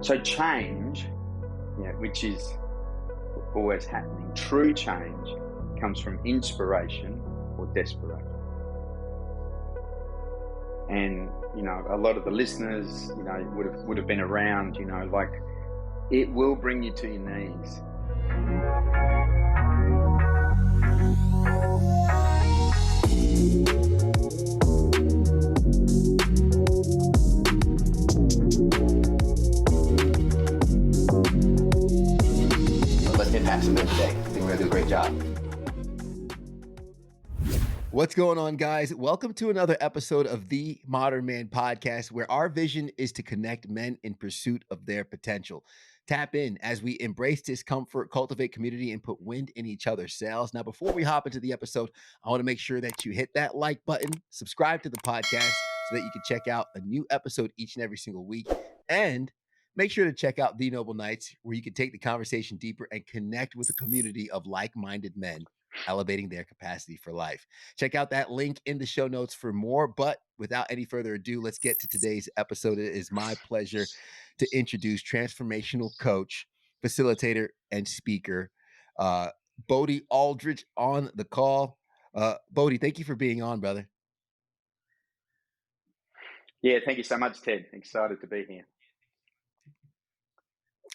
So change, which is always happening, true change comes from inspiration or desperation. And, a lot of the listeners, would have been around, like it will bring you to your knees. Let's impact some men today. I think we're going to do a great job. What's going on, guys? Welcome to another episode of the Modern Man Podcast, where our vision is to connect men in pursuit of their potential. Tap in as we embrace discomfort, cultivate community, and put wind in each other's sails. Now, before we hop into the episode, I want to make sure that you hit that like button, subscribe to the podcast so that you can check out a new episode each and every single week, and make sure to check out The Noble Knights, where you can take the conversation deeper and connect with a community of like-minded men elevating their capacity for life. Check out that link in the show notes for more. But without any further ado, let's get to today's episode. It is my pleasure to introduce transformational coach, facilitator, and speaker, Bodhi Aldridge on the call. Bodhi, thank you for being on, brother. Yeah, thank you so much, Ted. Excited to be here.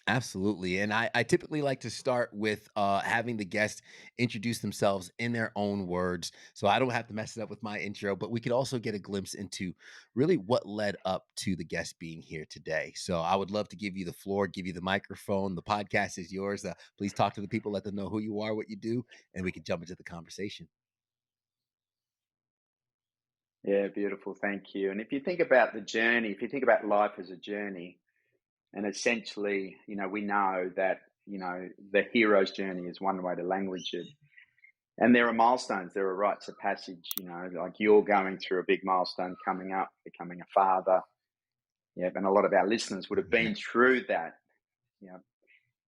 Absolutely. And I typically like to start with having the guest introduce themselves in their own words. So I don't have to mess it up with my intro, but we could also get a glimpse into really what led up to the guest being here today. So I would love to give you the floor, give you the microphone. The podcast is yours. Please talk to the people, let them know who you are, what you do, and we can jump into the conversation. Yeah, beautiful. Thank you. And if you think about the journey, if you think about life as a journey, and essentially, we know that, the hero's journey is one way to language it. And there are milestones, there are rites of passage, like you're going through a big milestone coming up, becoming a father. Yeah, and a lot of our listeners would have been through that.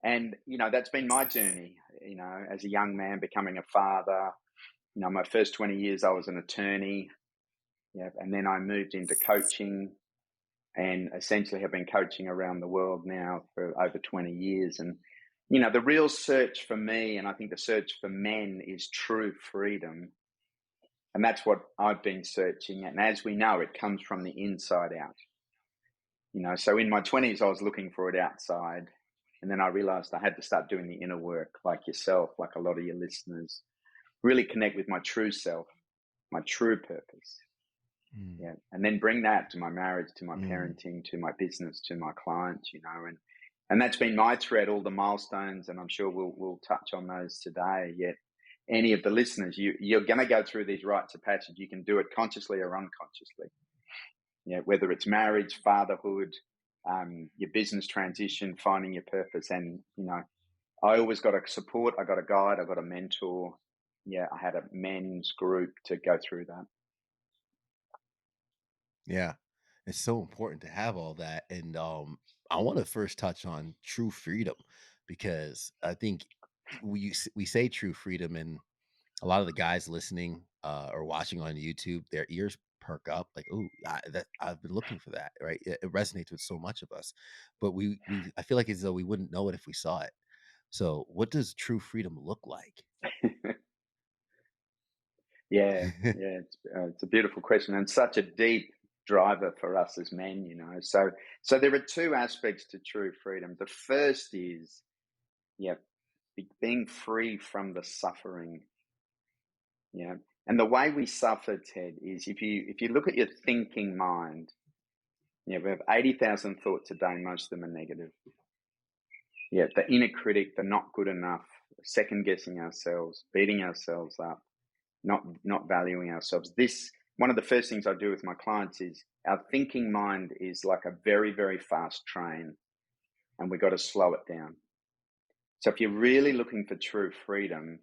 And, that's been my journey, as a young man becoming a father. My first 20 years, I was an attorney. Yeah, and then I moved into coaching. And essentially have been coaching around the world now for over 20 years. And, the real search for me, and I think the search for men, is true freedom. And that's what I've been searching. And as we know, it comes from the inside out. So in my 20s, I was looking for it outside. And then I realized I had to start doing the inner work, like yourself, like a lot of your listeners, really connect with my true self, my true purpose. Yeah, and then bring that to my marriage, to my parenting, to my business, to my clients, and that's been my thread, all the milestones, and I'm sure we'll touch on those today. Yet, any of the listeners, you're going to go through these rites of passage. You can do it consciously or unconsciously. Yeah, whether it's marriage, fatherhood, your business transition, finding your purpose, and I always got a support. I got a guide. I got a mentor. Yeah, I had a men's group to go through that. Yeah, it's so important to have all that. And I want to first touch on true freedom, because I think we say true freedom, and a lot of the guys listening or watching on YouTube, their ears perk up like, oh, I've been looking for that, right? It resonates with so much of us, but I feel like as though we wouldn't know it if we saw it. So what does true freedom look like? Yeah, it's a beautiful question, and such a deep driver for us as men, So there are two aspects to true freedom. The first is, being free from the suffering. Yeah, and the way we suffer, Ted, is if you look at your thinking mind. We have 80,000 thoughts a day. Most of them are negative. Yeah, the inner critic, the not good enough, second guessing ourselves, beating ourselves up, not valuing ourselves. One of the first things I do with my clients is our thinking mind is like a very, very fast train, and we got to slow it down. So if you're really looking for true freedom,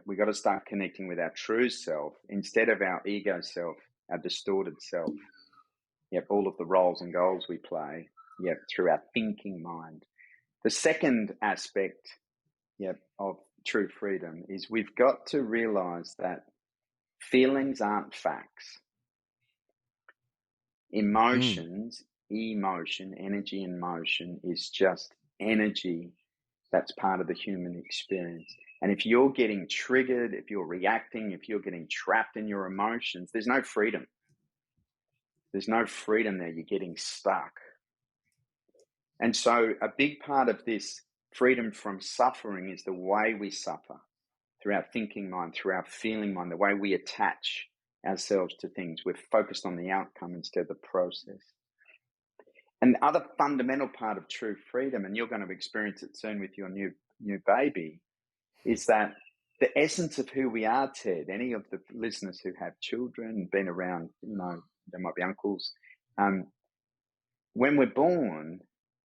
we got to start connecting with our true self instead of our ego self, our distorted self. All of the roles and goals we play, through our thinking mind. The second aspect, of true freedom is we've got to realize that feelings aren't facts. Emotions emotion, energy and motion is just energy that's part of the human experience. And if you're getting triggered, if you're reacting, if you're getting trapped in your emotions, there's no freedom. There's no freedom there. You're getting stuck. And so a big part of this freedom from suffering is the way we suffer, through our thinking mind, through our feeling mind, the way we attach ourselves to things. We're focused on the outcome instead of the process. And the other fundamental part of true freedom, and you're going to experience it soon with your new baby, is that the essence of who we are, Ted, any of the listeners who have children, been around, there might be uncles, when we're born,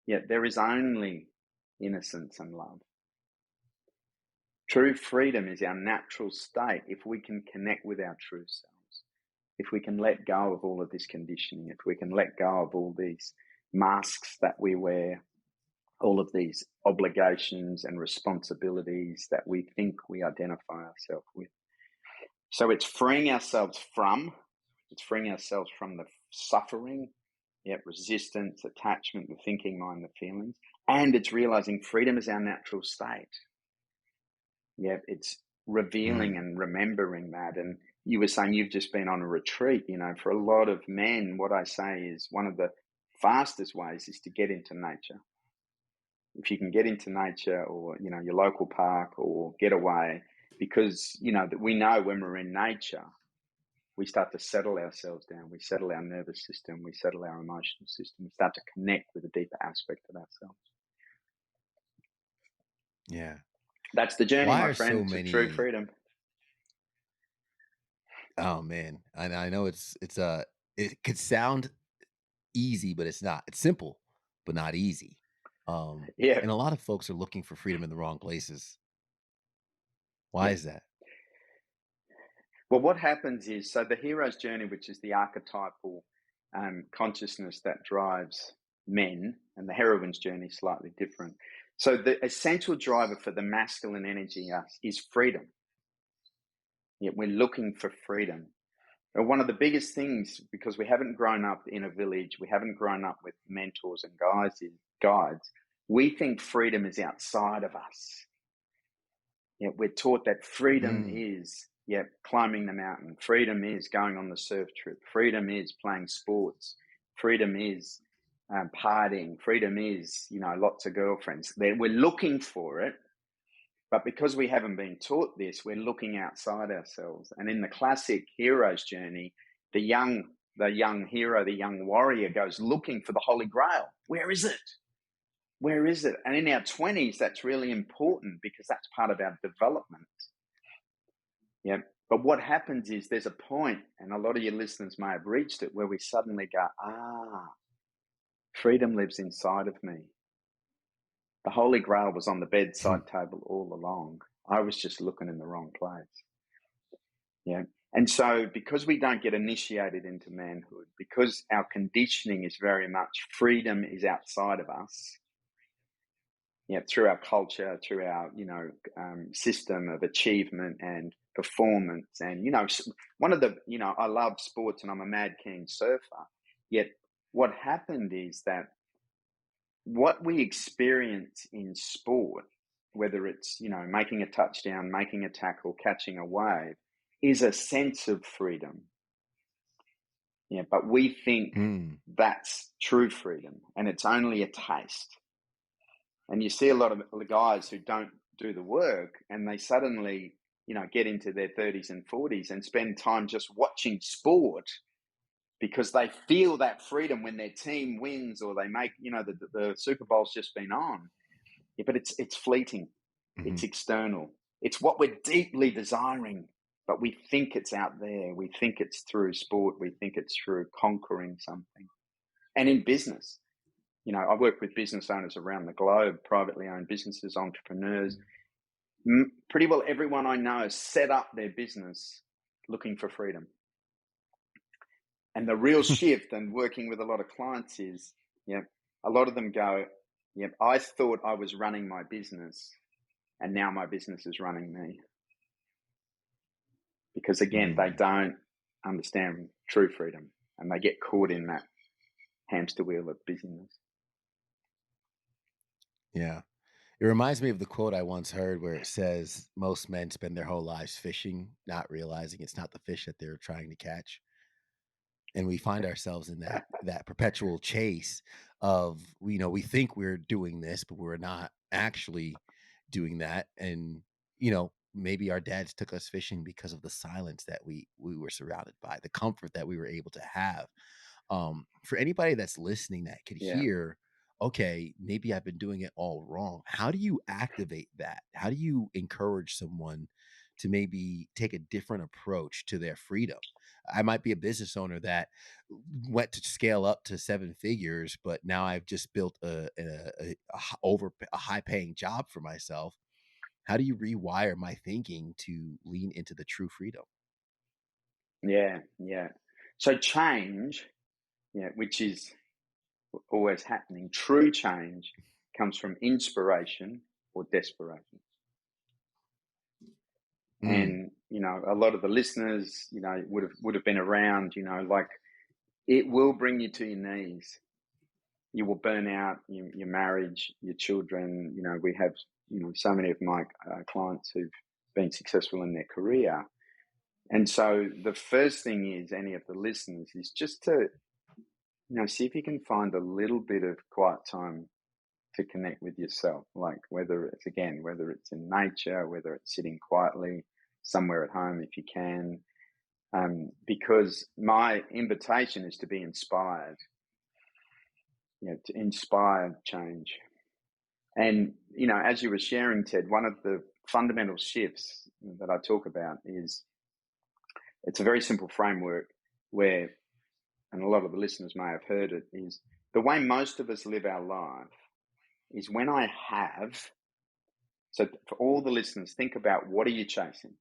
there is only innocence and love. True freedom is our natural state if we can connect with our true selves, if we can let go of all of this conditioning, if we can let go of all these masks that we wear, all of these obligations and responsibilities that we think we identify ourselves with. So it's freeing ourselves from the suffering, resistance, attachment, the thinking mind, the feelings, and it's realizing freedom is our natural state. It's revealing and remembering that. And you were saying you've just been on a retreat. For a lot of men, what I say is one of the fastest ways is to get into nature. If you can get into nature, or your local park, or get away, because that we know when we're in nature, we start to settle ourselves down. We settle our nervous system. We settle our emotional system. We start to connect with a deeper aspect of ourselves. Yeah, that's the journey, Why my are friend, so to many? true freedom. Oh man, I know it could sound easy, but it's not. It's simple, but not easy. And a lot of folks are looking for freedom in the wrong places. Why is that? Well, what happens is, so the hero's journey, which is the archetypal consciousness that drives men, and the heroine's journey is slightly different. So the essential driver for the masculine energy is freedom. We're looking for freedom. And one of the biggest things, because we haven't grown up in a village, we haven't grown up with mentors and guides, we think freedom is outside of us. We're taught that freedom is climbing the mountain. Freedom is going on the surf trip. Freedom is playing sports. Freedom is partying. Freedom is, lots of girlfriends. We're looking for it, but because we haven't been taught this, we're looking outside ourselves. And in the classic hero's journey, the young hero, the young warrior goes looking for the Holy Grail. Where is it? Where is it? And in our 20s, that's really important because that's part of our development. But what happens is there's a point, and a lot of your listeners may have reached it, where we suddenly go, freedom lives inside of me. The Holy Grail was on the bedside table all along. I was just looking in the wrong place. And so because we don't get initiated into manhood, because our conditioning is very much freedom is outside of us, through our culture, through our, system of achievement and performance. And, one of the, I love sports and I'm a mad keen surfer. Yet what happened is that what we experience in sport, whether it's, making a touchdown, making a tackle, catching a wave, is a sense of freedom. But we think that's true freedom, and it's only a taste. And you see a lot of the guys who don't do the work, and they suddenly, get into their 30s and 40s and spend time just watching sport because they feel that freedom when their team wins or they make, the Super Bowl's just been on. But it's fleeting. It's external. It's what we're deeply desiring, but we think it's out there. We think it's through sport. We think it's through conquering something. And in business, I work with business owners around the globe, privately owned businesses, entrepreneurs. Pretty well everyone I know set up their business looking for freedom. And the real shift, and working with a lot of clients, is, a lot of them go, I thought I was running my business, and now my business is running me. Because again, they don't understand true freedom, and they get caught in that hamster wheel of busyness. Yeah. It reminds me of the quote I once heard where it says most men spend their whole lives fishing, not realizing it's not the fish that they're trying to catch. And we find ourselves in that perpetual chase of, we think we're doing this, but we're not actually doing that. And, maybe our dads took us fishing because of the silence that we were surrounded by, the comfort that we were able to have. For anybody that's listening that could Yeah. hear, okay, maybe I've been doing it all wrong. How do you activate that? How do you encourage someone to maybe take a different approach to their freedom? I might be a business owner that went to scale up to 7 figures, but now I've just built a high paying job for myself. How do you rewire my thinking to lean into the true freedom? Yeah. So change, which is always happening, true change comes from inspiration or desperation. And, a lot of the listeners, would have been around, like it will bring you to your knees. You will burn out your marriage, your children. We have, so many of my clients who've been successful in their career. And so the first thing is, any of the listeners, is just to, see if you can find a little bit of quiet time to connect with yourself, like whether it's in nature, whether it's sitting quietly somewhere at home if you can, because my invitation is to be inspired, to inspire change. And, as you were sharing, Ted, one of the fundamental shifts that I talk about is, it's a very simple framework where, and a lot of the listeners may have heard it, is the way most of us live our life is when I have. So for all the listeners, think about, what are you chasing?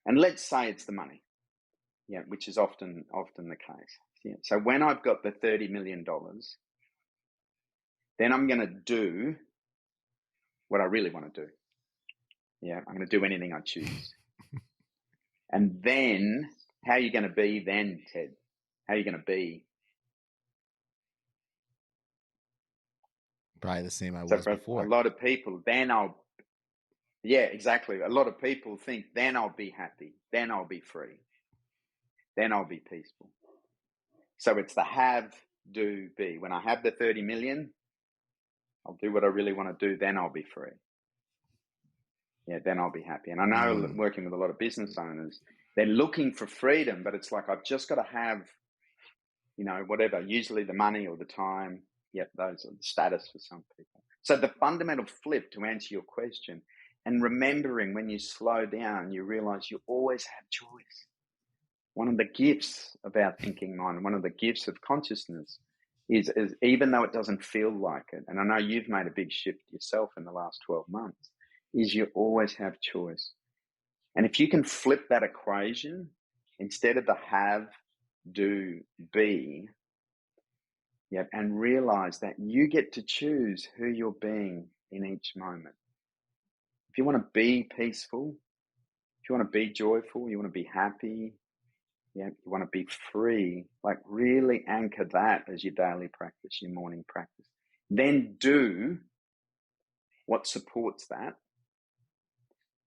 And let's say it's the money, which is often the case. Yeah. So when I've got the $30 million, then I'm going to do what I really want to do. Yeah, I'm going to do anything I choose. And then, how are you going to be then, Ted? How are you going to be? Probably the same I So was for before. a lot of people, exactly. A lot of people think, then I'll be happy, then I'll be free, then I'll be peaceful. So it's the have, do, be. When I have the 30 million, I'll do what I really want to do, then I'll be free. Yeah, then I'll be happy. And I know, working with a lot of business owners, they're looking for freedom, but it's like, I've just got to have, whatever, usually the money or the time. Yep, those are the status for some people. So the fundamental flip, to answer your question, and remembering, when you slow down, you realize you always have choice. One of the gifts of our thinking mind, one of the gifts of consciousness is even though it doesn't feel like it, and I know you've made a big shift yourself in the last 12 months, is you always have choice. And if you can flip that equation, instead of the have, do, be, and realize that you get to choose who you're being in each moment. If you want to be peaceful, if you want to be joyful, you want to be happy, you want to be free, like really anchor that as your daily practice, your morning practice. Then do what supports that,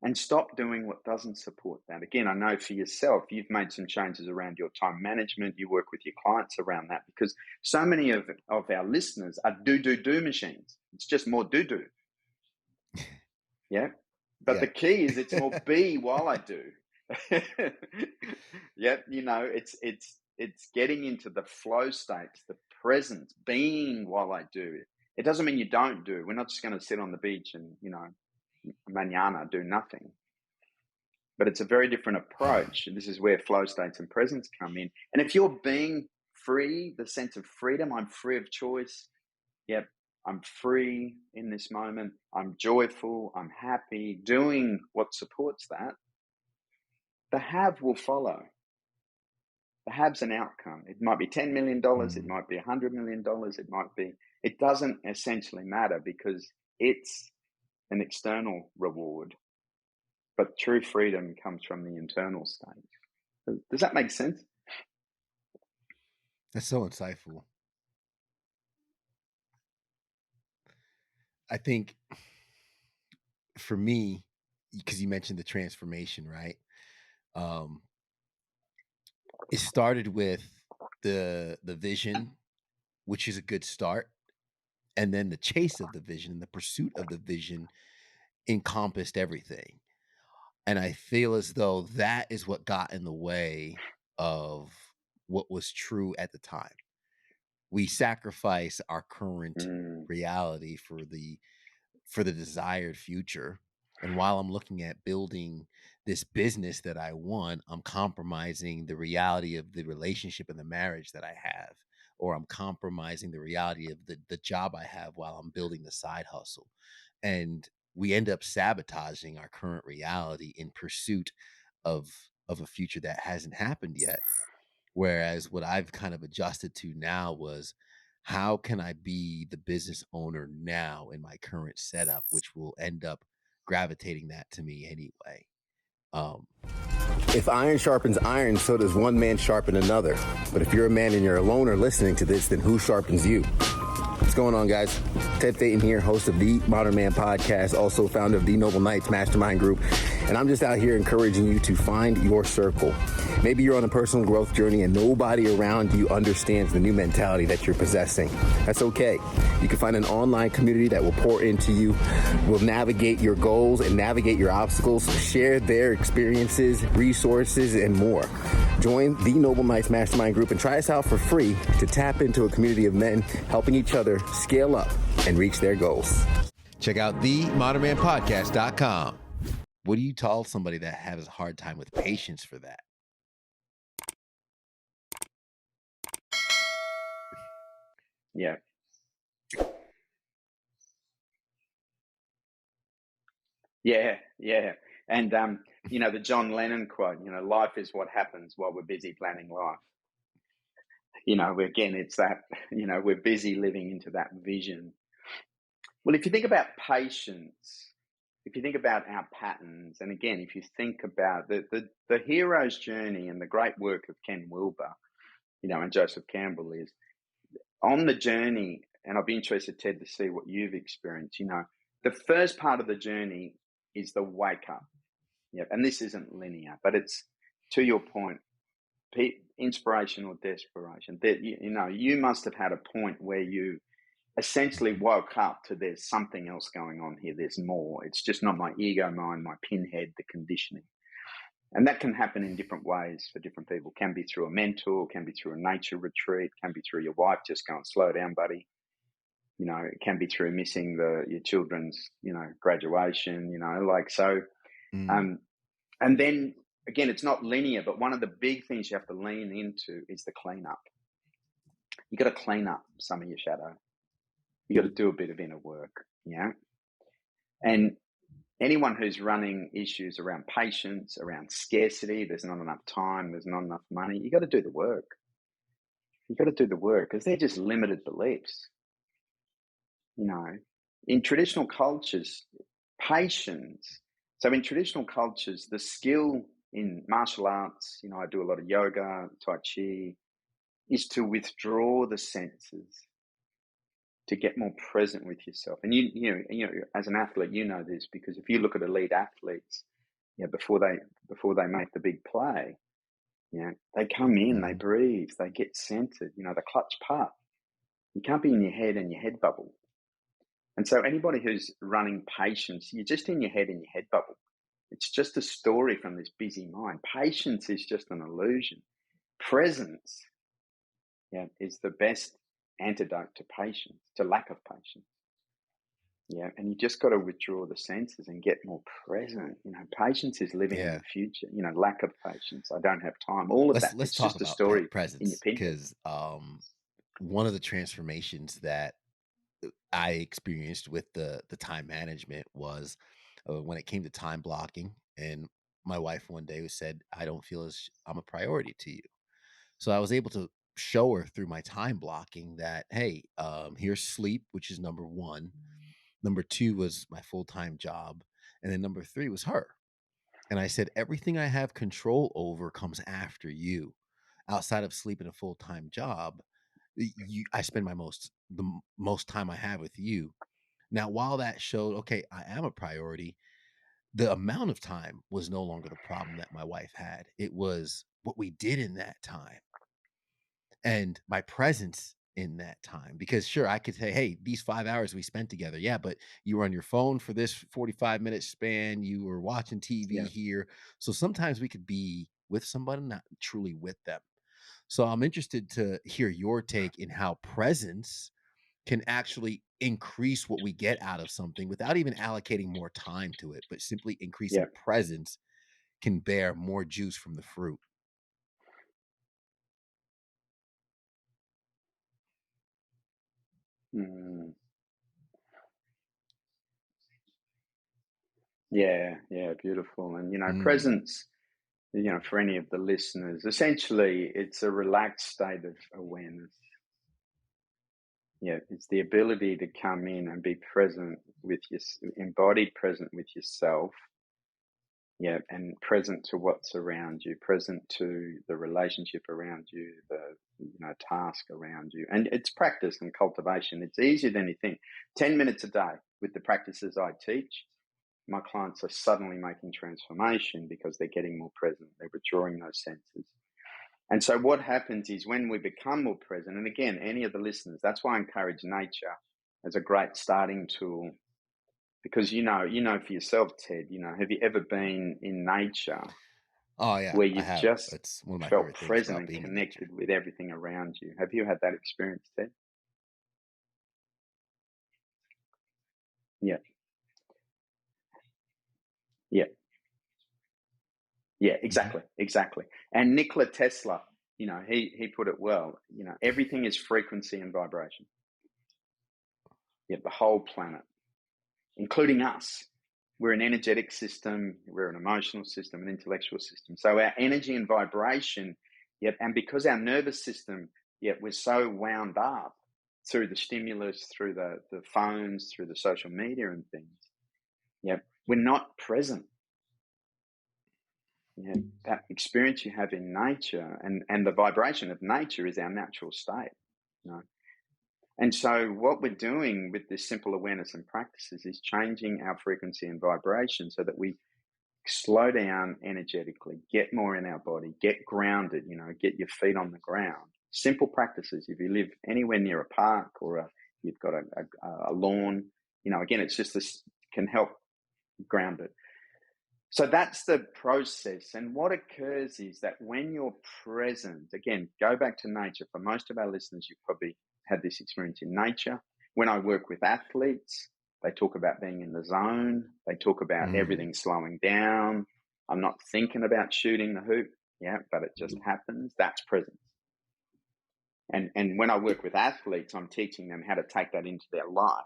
and stop doing what doesn't support that. Again, I know for yourself, you've made some changes around your time management. You work with your clients around that, because so many of our listeners are do machines. It's just more do. Yeah. But the key is, it's more be while I do. It's getting into the flow states, the presence, being while I do. It doesn't mean you don't do. We're not just going to sit on the beach and, mañana do nothing. But it's a very different approach. And this is where flow states and presence come in. And if you're being free, the sense of freedom, I'm free of choice. Yep, I'm free in this moment. I'm joyful. I'm happy, doing what supports that. The have will follow. The have's an outcome. It might be $10 million. It might be $100 million. It doesn't essentially matter, because it's an external reward. But true freedom comes from the internal state. Does that make sense? That's so insightful. I think for me, because you mentioned the transformation, right? Um, it started with the vision, which is a good start, and then the chase of the vision, the pursuit of the vision encompassed everything. And I feel as though that is what got in the way of what was true at the time. We sacrifice our current Mm, reality for the desired future. And while I'm looking at building this business that I want, I'm compromising the reality of the relationship and the marriage that I have, or I'm compromising the reality of the job I have while I'm building the side hustle. And we end up sabotaging our current reality in pursuit of of a future that hasn't happened yet. Whereas what I've kind of adjusted to now was how can I be the business owner now in my current setup, which will end up gravitating that to me anyway. Um, If iron sharpens iron, so does one man sharpen another. But if you're a man and you're alone or listening to this, then who sharpens you? What's going on, guys? Ted Phaeton here, host of the Modern Man Podcast, also founder of the Noble Knights Mastermind Group. And I'm just out here encouraging you to find your circle. Maybe you're on a personal growth journey and nobody around you understands the new mentality that you're possessing. That's okay. You can find an online community that will pour into you, will navigate your goals and navigate your obstacles, share their experiences, resources, and more. Join the Noble Knights Mastermind Group and try us out for free to tap into a community of men helping each other scale up and reach their goals. check out themodernmanpodcast.com. What do you tell somebody that has a hard time with patience for that? yeah. Yeah. Yeah. And, the John Lennon quote, life is what happens while we're busy planning life. Again, it's that, we're busy living into that vision. Well, if you think about patience, if you think about our patterns, and again, if you think about the hero's journey and the great work of Ken Wilber, and Joseph Campbell is on the journey, and I'll be interested, Ted, to see what you've experienced. The first part of the journey is the wake up. Yeah, and this isn't linear, but it's, to your point, inspiration or desperation. That you must have had a point where you essentially woke up to there's something else going on here. There's more. It's just not my ego mind, my pinhead, the conditioning. And that can happen in different ways for different people. It can be through a mentor, can be through a nature retreat, can be through your wife just going, slow down, buddy. It can be through missing your children's, graduation, so. Mm. And then again, it's not linear, but one of the big things you have to lean into is the cleanup. You got to clean up some of your shadow. You got to do a bit of inner work. Yeah. And anyone who's running issues around patience, around scarcity, there's not enough time, there's not enough money, you got to do the work. You got to do the work because they're just limited beliefs. In traditional cultures, patience. So in traditional cultures, the skill in martial arts, I do a lot of yoga, Tai Chi, is to withdraw the senses, to get more present with yourself. And you as an athlete, this because if you look at elite athletes, before they make the big play, they come in, they breathe, they get centered, the clutch putt. You can't be in your head and your head bubble. And so anybody who's running patience, you're just in your head and your head bubble. It's just a story from this busy mind. Patience is just an illusion. Presence, is the best antidote to patience, to lack of patience. And you just got to withdraw the senses and get more present. Patience is living in the future. Lack of patience, I don't have time. All of that. Let's it's talk just a about story in your presence, pinhead. because one of the transformations that I experienced with the time management was when it came to time blocking. And my wife one day said, I don't feel as I'm a priority to you. So I was able to show her through my time blocking that, hey, here's sleep, which is number one. Number two was my full-time job. And then number three was her. And I said, everything I have control over comes after you. Outside of sleep and a full-time job, I spend the most time I have with you. Now, while that showed, okay, I am a priority, the amount of time was no longer the problem that my wife had. It was what we did in that time and my presence in that time. Because sure, I could say, hey, these 5 hours we spent together. Yeah, but you were on your phone for this 45-minute span. You were watching TV Yeah. here. So sometimes we could be with somebody, not truly with them. So I'm interested to hear your take in how presence can actually increase what we get out of something without even allocating more time to it, but simply Yeah. increasing presence can bear more juice from the fruit. Mm. Yeah. Yeah. Beautiful. And, Mm, presence, for any of the listeners, essentially it's a relaxed state of awareness. Yeah. It's the ability to come in and be present with embodied present with yourself. Yeah. And present to what's around you, present to the relationship around you, the, task around you. And it's practice and cultivation. It's easier than you think. 10 minutes a day with the practices I teach, my clients are suddenly making transformation because they're getting more present. They're withdrawing those senses. And so what happens is when we become more present, and again, any of the listeners, that's why I encourage nature as a great starting tool, because you know for yourself, Ted, have you ever been in nature oh yeah, where I you've have. just It's one of my felt favorite things present about and being in nature. connected with everything around you? Have you had that experience, Ted? Yeah, yeah, yeah, Mhm. exactly. And Nikola Tesla, he put it well, everything is frequency and vibration. Yeah, the whole planet, including us. We're an energetic system, we're an emotional system, an intellectual system. So our energy and vibration, yep, and because our nervous system, yep, we're so wound up through the stimulus, through the phones, through the social media and things, yep, we're not present. That experience you have in nature and the vibration of nature is our natural state. And so what we're doing with this simple awareness and practices is changing our frequency and vibration so that we slow down energetically, get more in our body, get grounded, get your feet on the ground. Simple practices. If you live anywhere near a park or you've got a lawn, again, it's just this can help ground it. So that's the process. And what occurs is that when you're present, again, go back to nature. For most of our listeners, you've probably had this experience in nature. When I work with athletes, they talk about being in the zone. They talk about Mm. everything slowing down. I'm not thinking about shooting the hoop. Yeah, but it just happens. That's presence. And when I work with athletes, I'm teaching them how to take that into their life,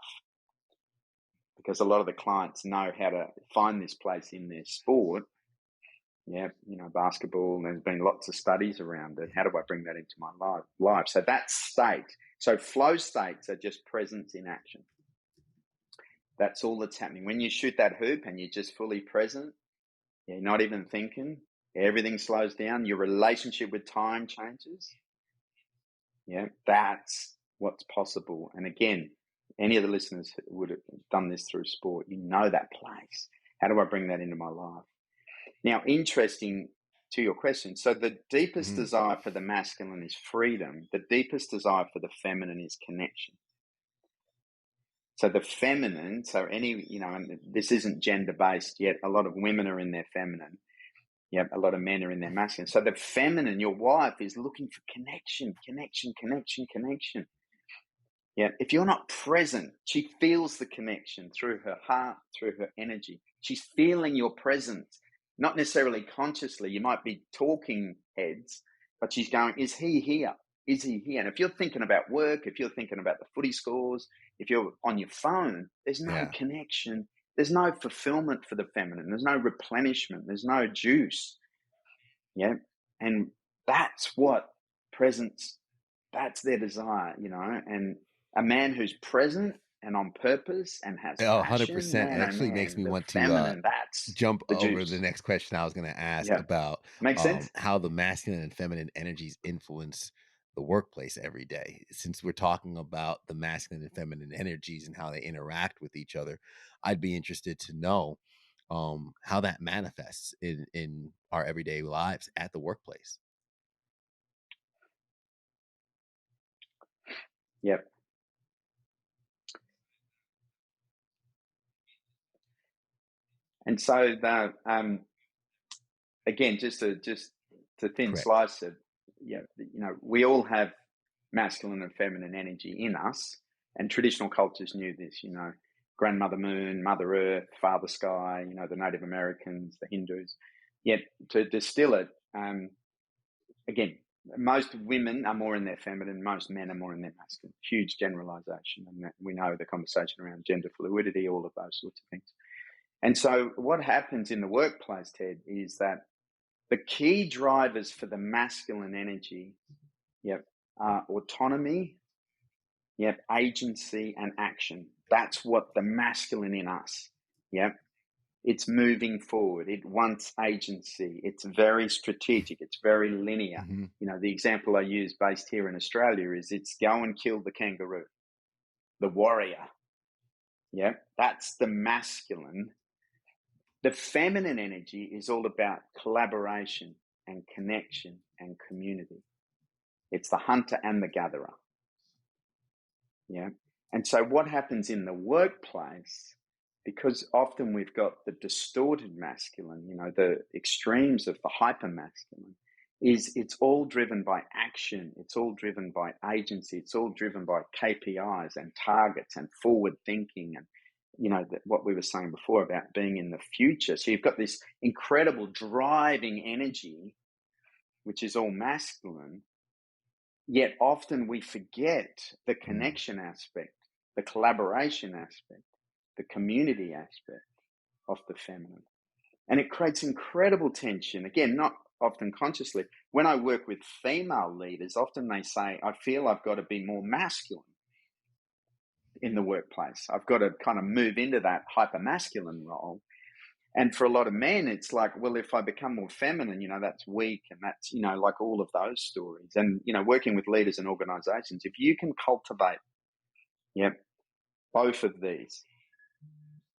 because a lot of the clients know how to find this place in their sport. Yeah, basketball, and there's been lots of studies around it. How do I bring that into my life? So that state. So flow states are just presence in action. That's all that's happening. When you shoot that hoop and you're just fully present, you're not even thinking, everything slows down, your relationship with time changes. Yeah, that's what's possible. And again, any of the listeners would have done this through sport. That place. How do I bring that into my life? Now, interesting to your question. So the deepest Mhm. desire for the masculine is freedom. The deepest desire for the feminine is connection. So the feminine, and this isn't gender-based yet. A lot of women are in their feminine. Yeah, a lot of men are in their masculine. So the feminine, your wife, is looking for connection. Yeah, if you're not present, she feels the connection through her heart, through her energy. She's feeling your presence, not necessarily consciously. You might be talking heads, but she's going, is he here? Is he here? And if you're thinking about work, if you're thinking about the footy scores, if you're on your phone, there's no Yeah. connection. There's no fulfillment for the feminine. There's no replenishment. There's no juice. Yeah. And that's what presence, that's their desire, and a man who's present and on purpose and has Oh, passion, 100%. It man, oh actually makes man, me the want to feminine, that's jump the over the juice. next question I was going to ask Yeah. about Makes sense? how the masculine and feminine energies influence the workplace every day. Since we're talking about the masculine and feminine energies and how they interact with each other, I'd be interested to know how that manifests in our everyday lives at the workplace. Yep. And so the again, just to thin Correct. slice it, we all have masculine and feminine energy in us, and traditional cultures knew this. Grandmother Moon, Mother Earth, Father Sky. The Native Americans, the Hindus. Yet to distill it, again, most women are more in their feminine, most men are more in their masculine. Huge generalization, and we know the conversation around gender fluidity, all of those sorts of things. And so what happens in the workplace, Ted, is that the key drivers for the masculine energy, are autonomy, agency and action. That's what the masculine in us, it's moving forward. It wants agency. It's very strategic. It's very linear. Mm-hmm. The example I use based here in Australia is it's go and kill the kangaroo, the warrior. That's the masculine. The feminine energy is all about collaboration and connection and community. It's the hunter and the gatherer. And so what happens in the workplace, because often we've got the distorted masculine, the extremes of the hyper masculine, is it's all driven by action. It's all driven by agency. It's all driven by KPIs and targets and forward thinking and what we were saying before about being in the future. So you've got this incredible driving energy, which is all masculine, yet often we forget the connection aspect, the collaboration aspect, the community aspect of the feminine. And it creates incredible tension. Again, not often consciously. When I work with female leaders, often they say, I feel I've got to be more masculine in the workplace. I've got to kind of move into that hyper masculine role. And for a lot of men, it's like, well, if I become more feminine, that's weak. And that's, like all of those stories. And, working with leaders and organizations, if you can cultivate, both of these,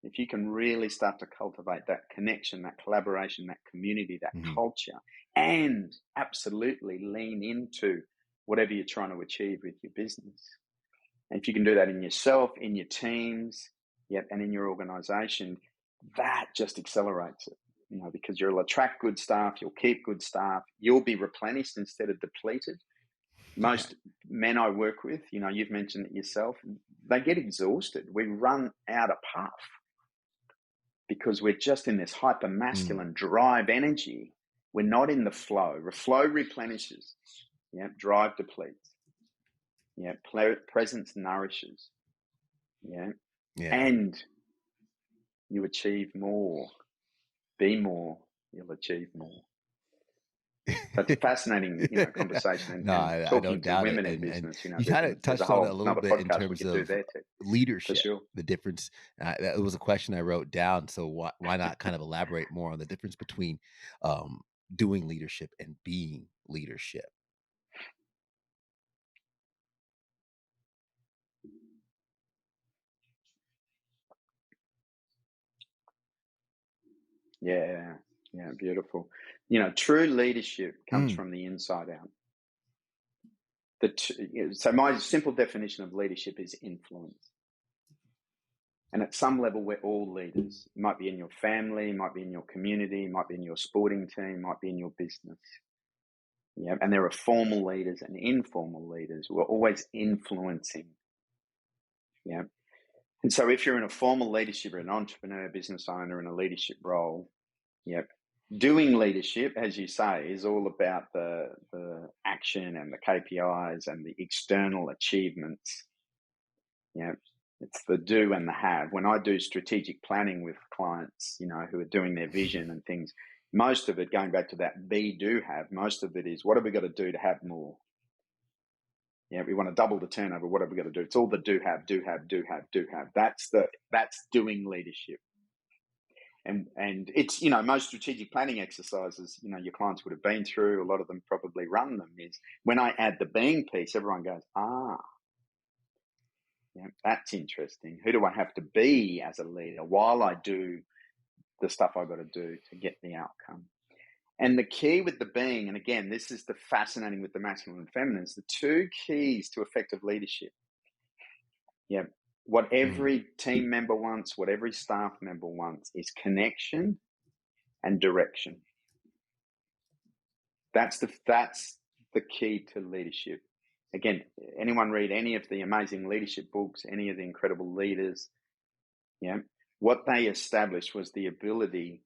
if you can really start to cultivate that connection, that collaboration, that community, that culture, and absolutely lean into whatever you're trying to achieve with your business. And if you can do that in yourself, in your teams, and in your organization, that just accelerates it, because you'll attract good staff, you'll keep good staff, you'll be replenished instead of depleted. Most men I work with, you've mentioned it yourself, they get exhausted. We run out of puff because we're just in this hyper masculine drive energy. We're not in the flow. Flow replenishes. Drive depletes. Presence nourishes. And you achieve more. Be more. You'll achieve more. That's a fascinating, conversation. And I talking don't to doubt women it. in business, You kind of touched on it a little bit in terms of leadership, sure. the difference. That was a question I wrote down. So why not kind of elaborate more on the difference between doing leadership and being leadership? Yeah, beautiful. True leadership comes from the inside out. So my simple definition of leadership is influence. And at some level, we're all leaders. It might be in your family, might be in your community, might be in your sporting team, might be in your business. And there are formal leaders and informal leaders who are always influencing. And so if you're in a formal leadership, or an entrepreneur, business owner in a leadership role, doing leadership, as you say, is all about the action and the KPIs and the external achievements. It's the do and the have. When I do strategic planning with clients, who are doing their vision and things, most of it, going back to that be, do, have, most of it is, what have we got to do to have more? We want to double the turnover. What have we got to do? It's all the do, have, do, have, do, have, do, have. That's doing leadership. And it's, you know, most strategic planning exercises, you know, your clients would have been through, a lot of them probably run them, is when I add the being piece, everyone goes, yeah, that's interesting. Who do I have to be as a leader while I do the stuff I've got to do to get the outcome? And the key with the being, and again, this is the fascinating with the masculine and feminine, is the two keys to effective leadership. Yeah. What every team member wants, what every staff member wants, is connection and direction. That's the key to leadership. Again, anyone read any of the amazing leadership books, any of the incredible leaders, yeah, what they established was the ability,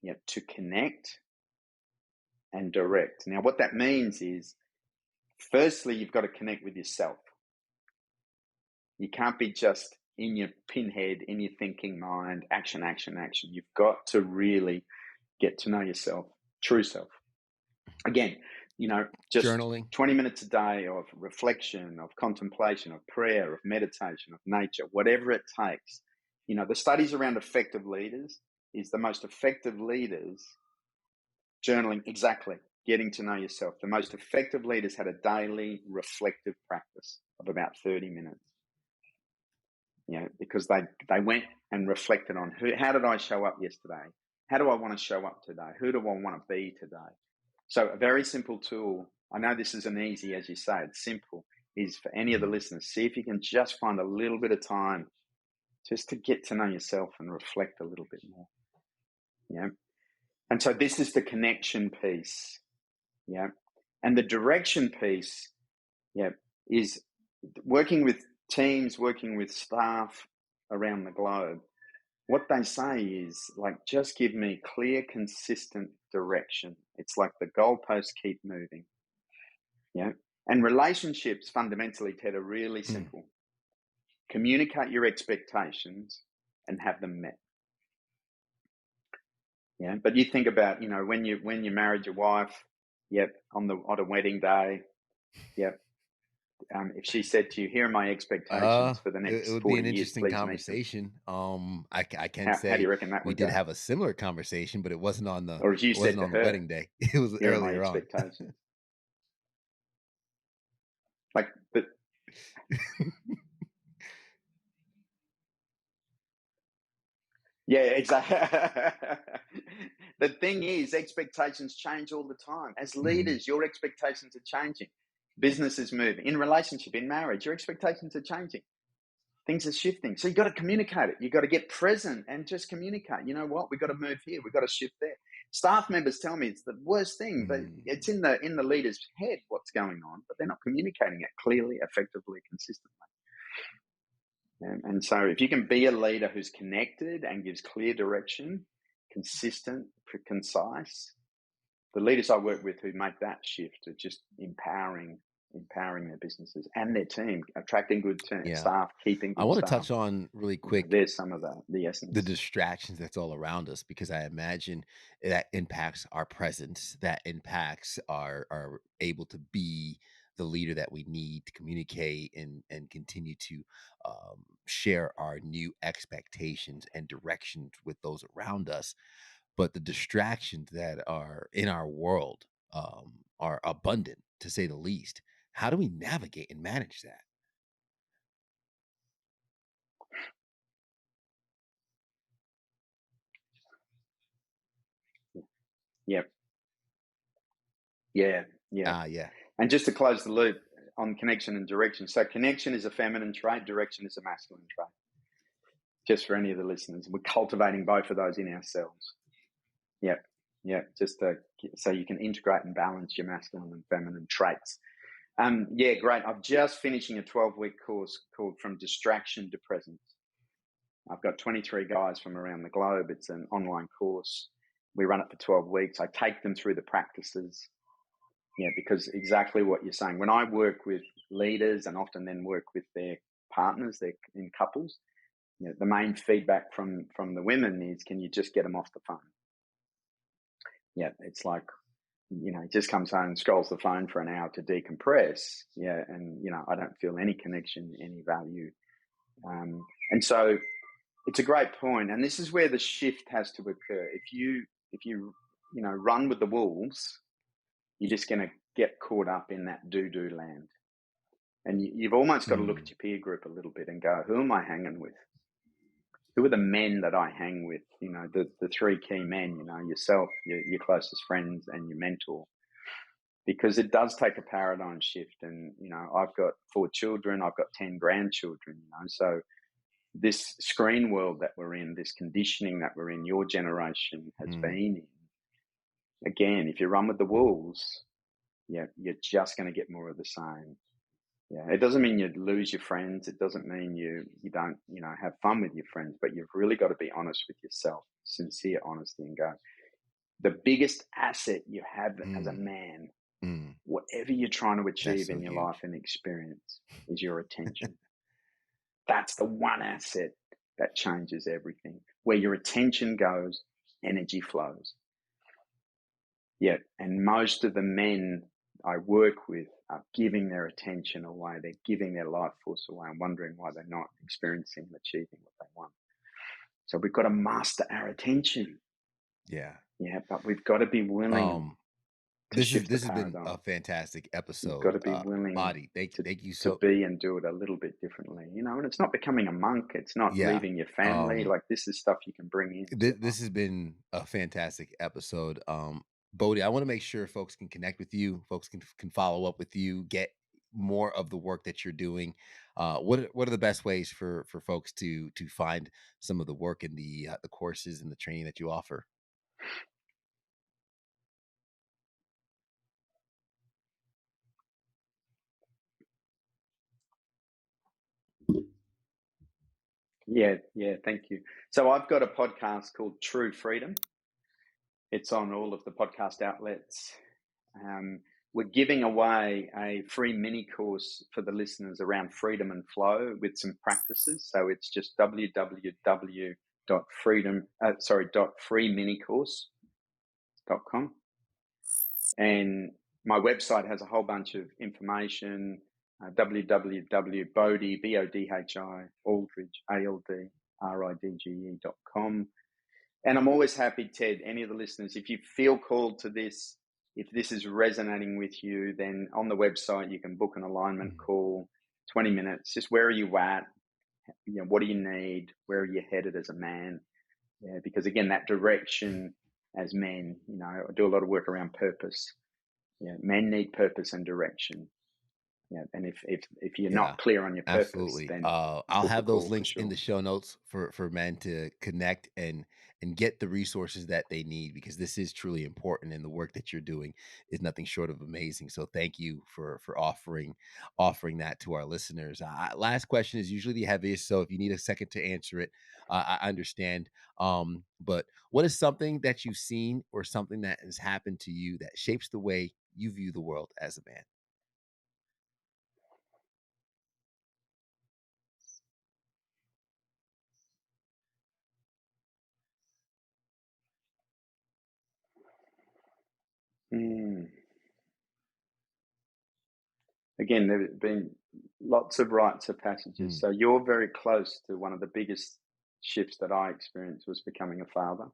yeah, to connect and direct. Now, what that means is, firstly, you've got to connect with yourself. You can't be just in your pinhead, in your thinking mind, action, action, action. You've got to really get to know yourself, true self. Again, you know, just journaling, 20 minutes a day of reflection, of contemplation, of prayer, of meditation, of nature, whatever it takes. You know, the studies around effective leaders is the most effective leaders journaling, exactly, getting to know yourself. The most effective leaders had a daily reflective practice of about 30 minutes. You know, because they went and reflected on how did I show up yesterday? How do I want to show up today? Who do I want to be today? So a very simple tool, I know this isn't easy, as you say, it's simple, is for any of the listeners, see if you can just find a little bit of time just to get to know yourself and reflect a little bit more. Yeah. And so this is the connection piece. Yeah. And the direction piece, yeah, is working with teams, working with staff around the globe. What they say is, like, just give me clear, consistent direction. It's like the goalposts keep moving. Yeah. And relationships fundamentally, Ted, are really simple. Communicate your expectations and have them met. Yeah. But you think about, you know, when you married your wife, yep, on a wedding day, yep. If she said to you, "Here are my expectations for the next it would 40 be an years, interesting please meet them." conversation. I can How say do you reckon that we would did go? have a similar conversation, but it wasn't on Or as you said to the her, wedding day. It was "Here are my earlier on. expectations." Like, but yeah, exactly. The thing is, expectations change all the time. As leaders, your expectations are changing. Business is moving. In relationship, in marriage, your expectations are changing. Things are shifting. So you've got to communicate it. You've got to get present and just communicate. You know what? We've got to move here. We've got to shift there. Staff members tell me it's the worst thing. It's in the leader's head what's going on, but they're not communicating it clearly, effectively, consistently. And so if you can be a leader who's connected and gives clear direction, consistent, concise, the leaders I work with who make that shift are just empowering their businesses and their team, attracting good staff, keeping good I want to staff. touch on really quick. There's some of the essence. The distractions that's all around us, because I imagine that impacts our presence, that impacts our able to be the leader that we need to communicate and continue to share our new expectations and directions with those around us. But the distractions that are in our world are abundant, to say the least. How do we navigate and manage that? Yep. Yeah. Yeah. And just to close the loop on connection and direction. So connection is a feminine trait, direction is a masculine trait. Just for any of the listeners, we're cultivating both of those in ourselves. Yep. Just so you can integrate and balance your masculine and feminine traits. Yeah, great. I'm just finishing a 12-week course called From Distraction to Presence. I've got 23 guys from around the globe. It's an online course. We run it for 12 weeks. I take them through the practices. Yeah, because exactly what you're saying. When I work with leaders and often then work with their partners, they're in couples, you know, the main feedback from the women is, can you just get them off the phone? Yeah, it's like, you know, he just comes home, scrolls the phone for an hour to decompress. Yeah, and, you know, I don't feel any connection, any value. And so It's a great point, and this is where the shift has to occur. If you run with the wolves, you're just going to get caught up in that do land, and you've almost got to look at your peer group a little bit and go, who am I hanging with? Who are the men that I hang with? The three key men. Yourself, your closest friends, and your mentor. Because it does take a paradigm shift, and I've got 4 children, I've got 10 grandchildren. So this screen world that we're in, this conditioning that we're in, your generation has been in. Again, if you run with the wolves, you're just going to get more of the same. Yeah, it doesn't mean you lose your friends. It doesn't mean you don't, have fun with your friends, but you've really got to be honest with yourself, sincere honesty, and go, the biggest asset you have as a man, whatever you're trying to achieve in your life and experience, is your attention. That's the one asset that changes everything. Where your attention goes, energy flows. Yeah, and most of the men I work with are giving their attention away. They're giving their life force away and wondering why they're not experiencing and achieving what they want. So we've got to master our attention. Yeah. Yeah, but we've got to be willing this has been a fantastic episode. You've got to be willing Bodhi, thank you to be and do it a little bit differently. And it's not becoming a monk. It's not leaving your family. This is stuff you can bring in. This has been a fantastic episode. Bodhi, I want to make sure folks can connect with you. Folks can follow up with you, get more of the work that you're doing. What are the best ways for folks to find some of the work and the courses and the training that you offer? Yeah, thank you. So I've got a podcast called True Freedom. It's on all of the podcast outlets. We're giving away a free mini course for the listeners around freedom and flow with some practices. So it's just www.freeminicourse.com. And my website has a whole bunch of information, www.bodhi, B-O-D-H-I, Aldridge, ALDRIDGE.com. And I'm always happy, Ted, any of the listeners, if you feel called to this, if this is resonating with you, then on the website, you can book an alignment call, 20 minutes. Just where are you at? What do you need? Where are you headed as a man? Yeah, because again, that direction as men, I do a lot of work around purpose. Yeah, men need purpose and direction. Yeah, and if you're not clear on your purpose, absolutely. then I'll have those links in the show notes for men to connect and get the resources that they need, because this is truly important, and the work that you're doing is nothing short of amazing. So thank you for offering that to our listeners. Last question is usually the heaviest, so if you need a second to answer it, I understand. But what is something that you've seen or something that has happened to you that shapes the way you view the world as a man? Again, there have been lots of rites of passages. So you're very close to one of the biggest shifts that I experienced, was becoming a father.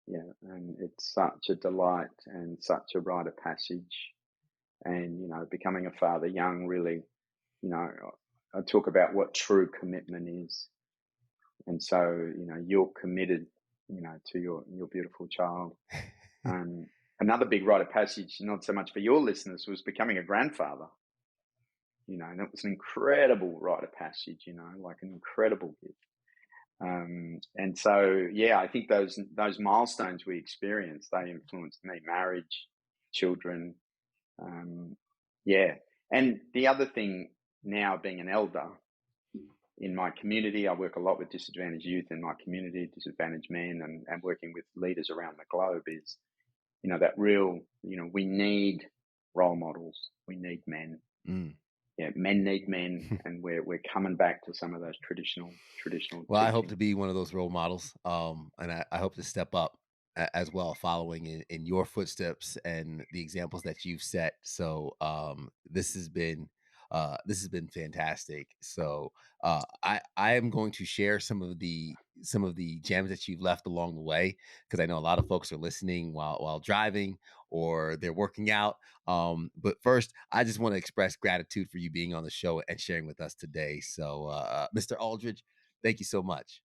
Yeah, and it's such a delight and such a rite of passage. And, becoming a father young, really, I talk about what true commitment is. And so, you're committed, to your beautiful child. Another big rite of passage, not so much for your listeners, was becoming a grandfather. And it was an incredible rite of passage, like an incredible gift. And so, yeah, I think those milestones we experienced, they influenced me: marriage, children. Yeah. And the other thing, now being an elder in my community, I work a lot with disadvantaged youth in my community, disadvantaged men, and working with leaders around the globe, is, that real, we need role models. We need men. Yeah, men need men, and we're coming back to some of those traditional. Well, I hope to be one of those role models, and I hope to step up as well, following in your footsteps and the examples that you've set. So this has been This has been fantastic. So I am going to share some of the gems that you've left along the way, because I know a lot of folks are listening while driving or they're working out. But first, I just want to express gratitude for you being on the show and sharing with us today. So, Mr. Aldridge, thank you so much.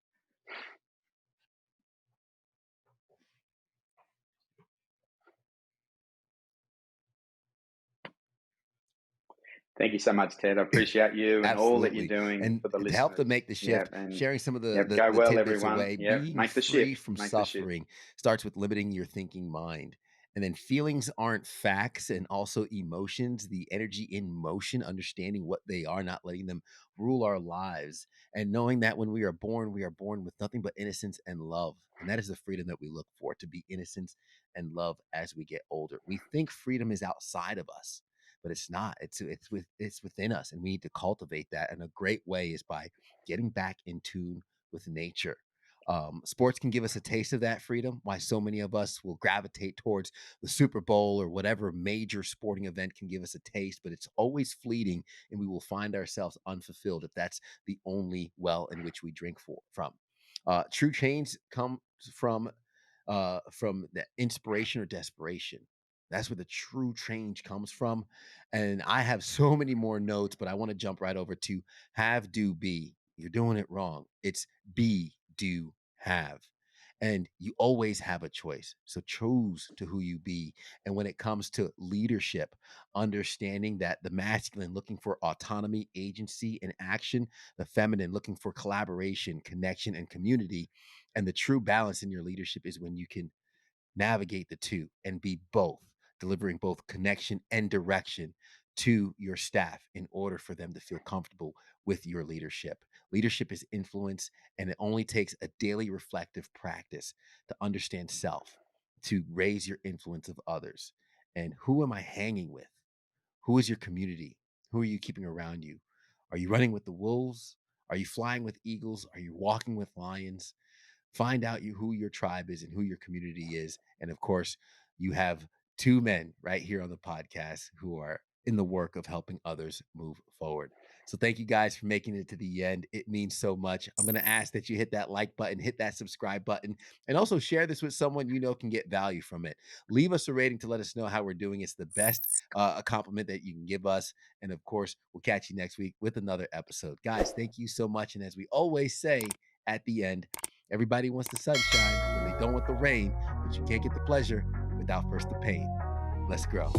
Thank you so much, Ted. I appreciate you and all that you're Absolutely. doing And for the to listeners. help them make the shift, And sharing some of go the well, tidbits everyone. away, Yeah, being make the free shift. from Make the shift. suffering starts with limiting your thinking mind. And then feelings aren't facts, and also emotions, the energy in motion, understanding what they are, not letting them rule our lives. And knowing that when we are born with nothing but innocence and love. And that is the freedom that we look for, to be innocent and love as we get older. We think freedom is outside of us, but it's not. It's within us, and we need to cultivate that. And a great way is by getting back in tune with nature. Sports can give us a taste of that freedom. Why so many of us will gravitate towards the Super Bowl or whatever major sporting event can give us a taste, but it's always fleeting, and we will find ourselves unfulfilled if that's the only well in which we drink from. True change comes from the inspiration or desperation. That's where the true change comes from. And I have so many more notes, but I want to jump right over to have, do, be. You're doing it wrong. It's be, do, have. And you always have a choice. So choose to who you be. And when it comes to leadership, understanding that the masculine looking for autonomy, agency, and action, the feminine looking for collaboration, connection, and community. And the true balance in your leadership is when you can navigate the two and be both, delivering both connection and direction to your staff in order for them to feel comfortable with your leadership. Leadership is influence, and it only takes a daily reflective practice to understand self, to raise your influence of others. And who am I hanging with? Who is your community? Who are you keeping around you? Are you running with the wolves? Are you flying with eagles? Are you walking with lions? Find out who your tribe is and who your community is. And of course, you have two men right here on the podcast who are in the work of helping others move forward. So thank you guys for making it to the end. It means so much. I'm going to ask that you hit that like button, hit that subscribe button, and also share this with someone you know can get value from it. Leave us a rating to let us know how we're doing. It's the best a compliment that you can give us. And of course, we'll catch you next week with another episode. Guys, thank you so much. And as we always say at the end, everybody wants the sunshine when they don't want the rain, but you can't get the pleasure without first the pain. Let's grow.